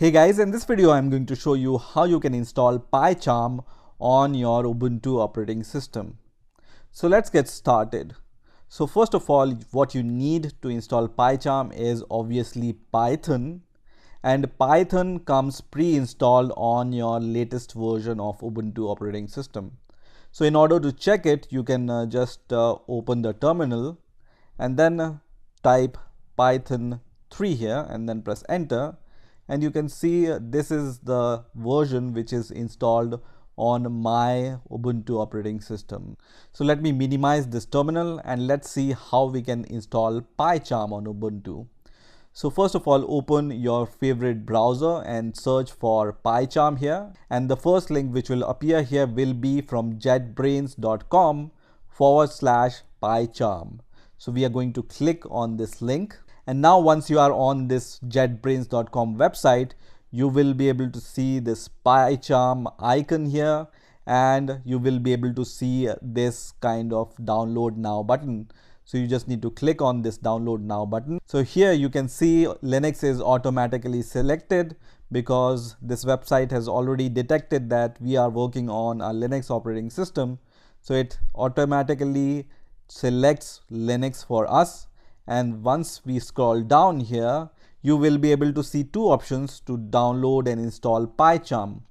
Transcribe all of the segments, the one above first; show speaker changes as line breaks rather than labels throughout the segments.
Hey guys, in this video I'm going to show you how you can install PyCharm on your Ubuntu operating system. So let's get started. So first of all, what you need to install PyCharm is obviously Python, and Python comes pre-installed on your latest version of Ubuntu operating system. So in order to check it, you can just open the terminal and then type Python 3 here and then press enter. And you can see this is the version which is installed on my Ubuntu operating system. So let me minimize this terminal and let's see how we can install PyCharm on Ubuntu. So first of all, open your favorite browser and search for PyCharm here. And the first link which will appear here will be from jetbrains.com/PyCharm. So we are going to click on this link. And now once you are on this jetbrains.com website, you will be able to see this PyCharm icon here, and you will be able to see this kind of download now button. So you just need to click on this download now button. So here you can see Linux is automatically selected because this website has already detected that we are working on a Linux operating system. So it automatically selects Linux for us. And once we scroll down here, you will be able to see two options to download and install PyCharm.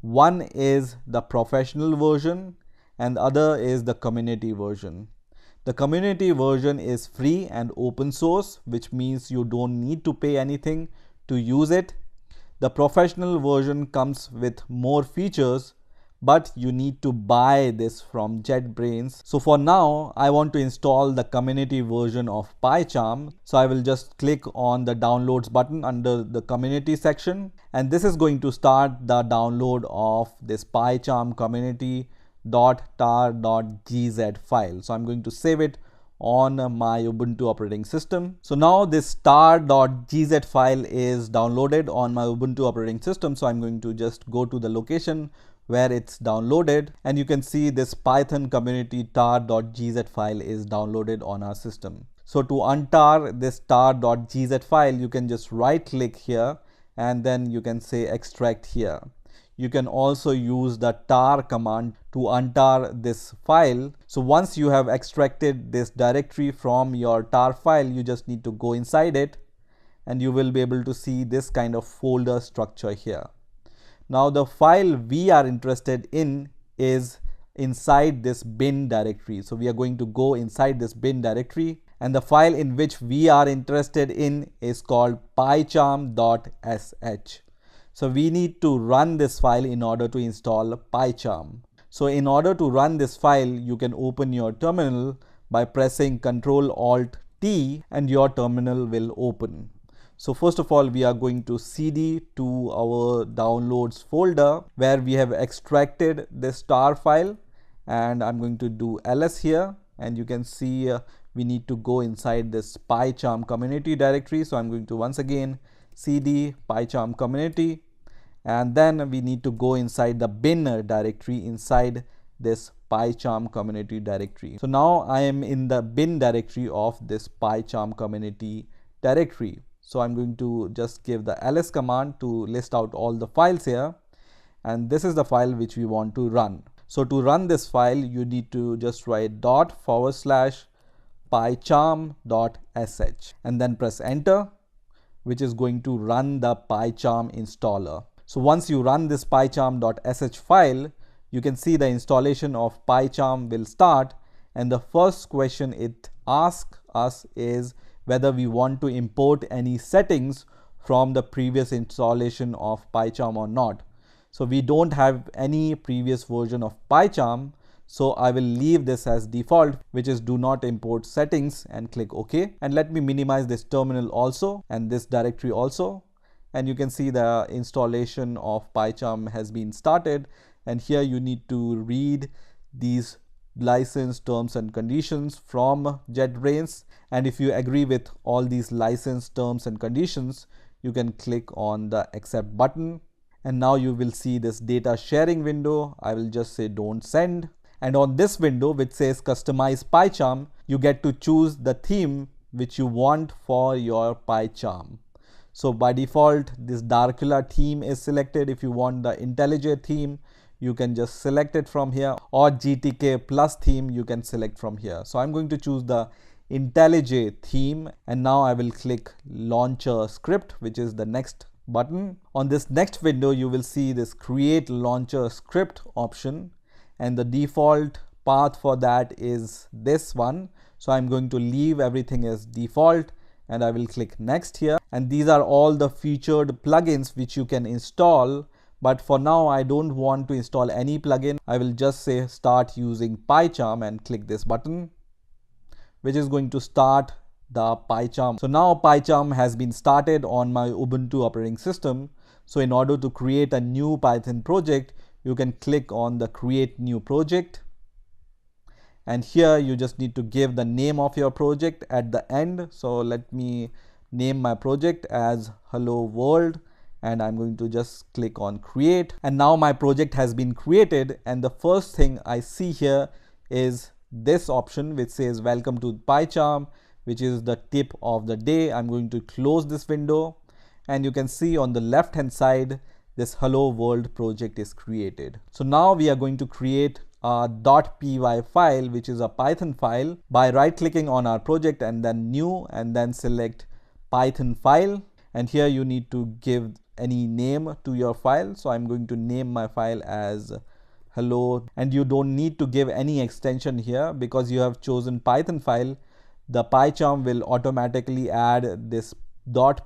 One is the professional version and the other is the community version. The community version is free and open source, which means you don't need to pay anything to use it. The professional version comes with more features, but you need to buy this from JetBrains. So for now, I want to install the community version of PyCharm. So I will just click on the downloads button under the community section. And this is going to start the download of this PyCharm community.tar.gz file. So I'm going to save it on my Ubuntu operating system. So now this tar.gz file is downloaded on my Ubuntu operating system. So I'm going to just go to the location where it's downloaded, and you can see this Python community tar.gz file is downloaded on our system. So to untar this tar.gz file, you can just right click here and then you can say extract here. You can also use the tar command to untar this file. So once you have extracted this directory from your tar file, you just need to go inside it and you will be able to see this kind of folder structure here. Now the file we are interested in is inside this bin directory. So we are going to go inside this bin directory, and the file in which we are interested in is called pycharm.sh. So we need to run this file in order to install PyCharm. So in order to run this file, you can open your terminal by pressing Ctrl-Alt-T and your terminal will open. So first of all, we are going to cd to our downloads folder where we have extracted this tar file, and I'm going to do ls here, and you can see we need to go inside this PyCharm community directory. So I'm going to once again cd PyCharm community, and then we need to go inside the bin directory inside this PyCharm community directory. So now I am in the bin directory of this PyCharm community directory. So I'm going to just give the ls command to list out all the files here, and this is the file which we want to run. So to run this file, you need to just write ./pycharm.sh and then press enter, which is going to run the PyCharm installer. So once you run this pycharm.sh file, you can see the installation of PyCharm will start, and the first question it asks us is whether we want to import any settings from the previous installation of PyCharm or not. So we don't have any previous version of PyCharm, so I will leave this as default, which is do not import settings, and click OK. And let me minimize this terminal also and this directory also. And you can see the installation of PyCharm has been started, and here you need to read these license terms and conditions from JetBrains, and if you agree with all these license terms and conditions, you can click on the accept button, and now you will see this data sharing window. I will just say don't send, and on this window which says customize PyCharm, you get to choose the theme which you want for your PyCharm. So by default, this Darkula theme is selected. If you want the IntelliJ theme, you can just select it from here, or GTK plus theme you can select from here. So I'm going to choose the IntelliJ theme, and now I will click launcher script, which is the next button. On this next window, you will see this create launcher script option, and the default path for that is this one. So I'm going to leave everything as default, and I will click next here. And these are all the featured plugins which you can install. But for now, I don't want to install any plugin. I will just say start using PyCharm and click this button, which is going to start the PyCharm. So now PyCharm has been started on my Ubuntu operating system. So in order to create a new Python project, you can click on the create new project. And here you just need to give the name of your project at the end. So let me name my project as Hello World, and I'm going to just click on create. And now my project has been created, and the first thing I see here is this option which says welcome to PyCharm, which is the tip of the day. I'm going to close this window, and you can see on the left hand side this Hello World project is created. So now we are going to create a .py file, which is a Python file, by right clicking on our project and then new, and then select Python file. And here you need to give any name to your file. So I'm going to name my file as hello, and you don't need to give any extension here because you have chosen Python file. The PyCharm will automatically add this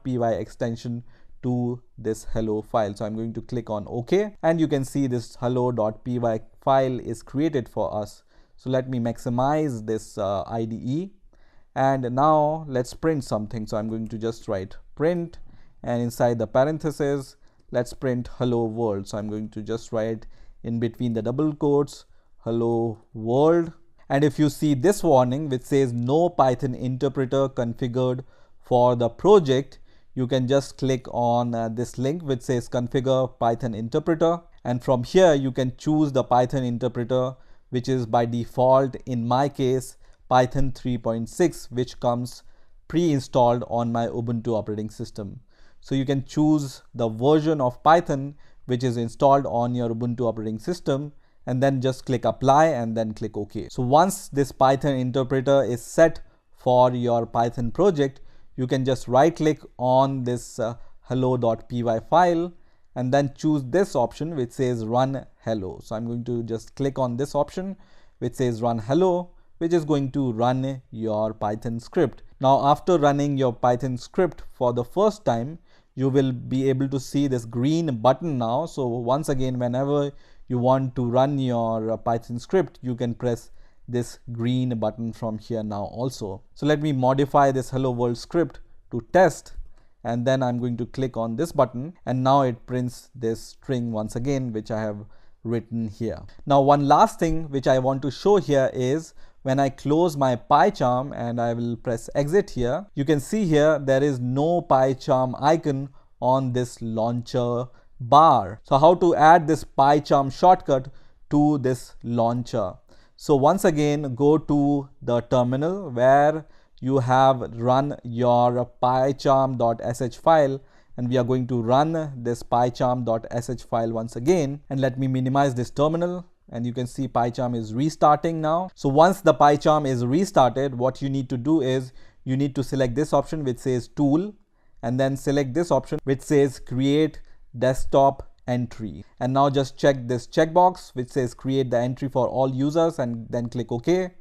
.py extension to this hello file. So I'm going to click on OK, and you can see this hello.py file is created for us. So let me maximize this IDE, and now let's print something. So I'm going to just write print, and inside the parentheses, let's print hello world. So I'm going to just write in between the double quotes hello world. And if you see this warning which says no Python interpreter configured for the project, you can just click on this link which says configure Python interpreter, and from here you can choose the Python interpreter, which is by default, in my case, Python 3.6, which comes pre-installed on my Ubuntu operating system. So you can choose the version of Python which is installed on your Ubuntu operating system, and then just click apply and then click OK. So once this Python interpreter is set for your Python project, you can just right click on this hello.py file and then choose this option which says run hello. So I'm going to just click on this option which says run hello, which is going to run your Python script. Now after running your Python script for the first time, you will be able to see this green button now. So once again, whenever you want to run your Python script, you can press this green button from here now also. So let me modify this hello world script to test, and then I'm going to click on this button, and now it prints this string once again which I have written here. Now one last thing which I want to show here is when I close my PyCharm and I will press exit here, you can see here there is no PyCharm icon on this launcher bar. So how to add this PyCharm shortcut to this launcher? So once again, go to the terminal where you have run your pycharm.sh file, and we are going to run this pycharm.sh file once again. And let me minimize this terminal, and you can see PyCharm is restarting now. So once the PyCharm is restarted, what you need to do is you need to select this option which says tool, and then select this option which says create desktop entry, and now just check this checkbox which says create the entry for all users, and then click OK,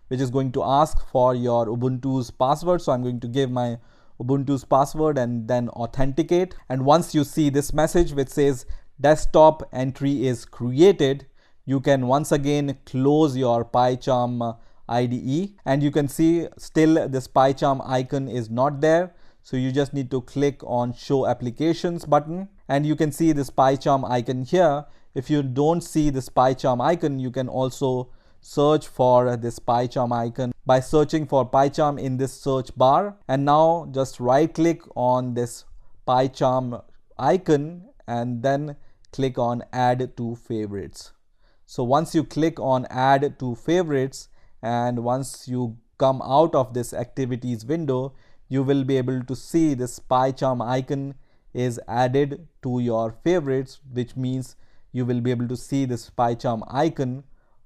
which is going to ask for your Ubuntu's password. So I'm going to give my Ubuntu's password and then authenticate. And once you see this message which says desktop entry is created, you can once again close your PyCharm IDE, and you can see still this PyCharm icon is not there. So you just need to click on show applications button, and you can see this PyCharm icon here. If you don't see this PyCharm icon, you can also search for this PyCharm icon by searching for PyCharm in this search bar. And now just right click on this PyCharm icon and then click on add to favorites. So once you click on add to favorites, and once you come out of this activities window, you will be able to see this PyCharm icon is added to your favorites, which means you will be able to see this PyCharm icon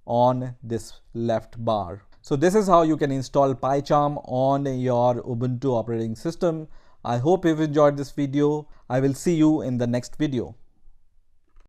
on this left bar. So this is how you can install PyCharm on your Ubuntu operating system. I hope you've enjoyed this video. I will see you in the next video.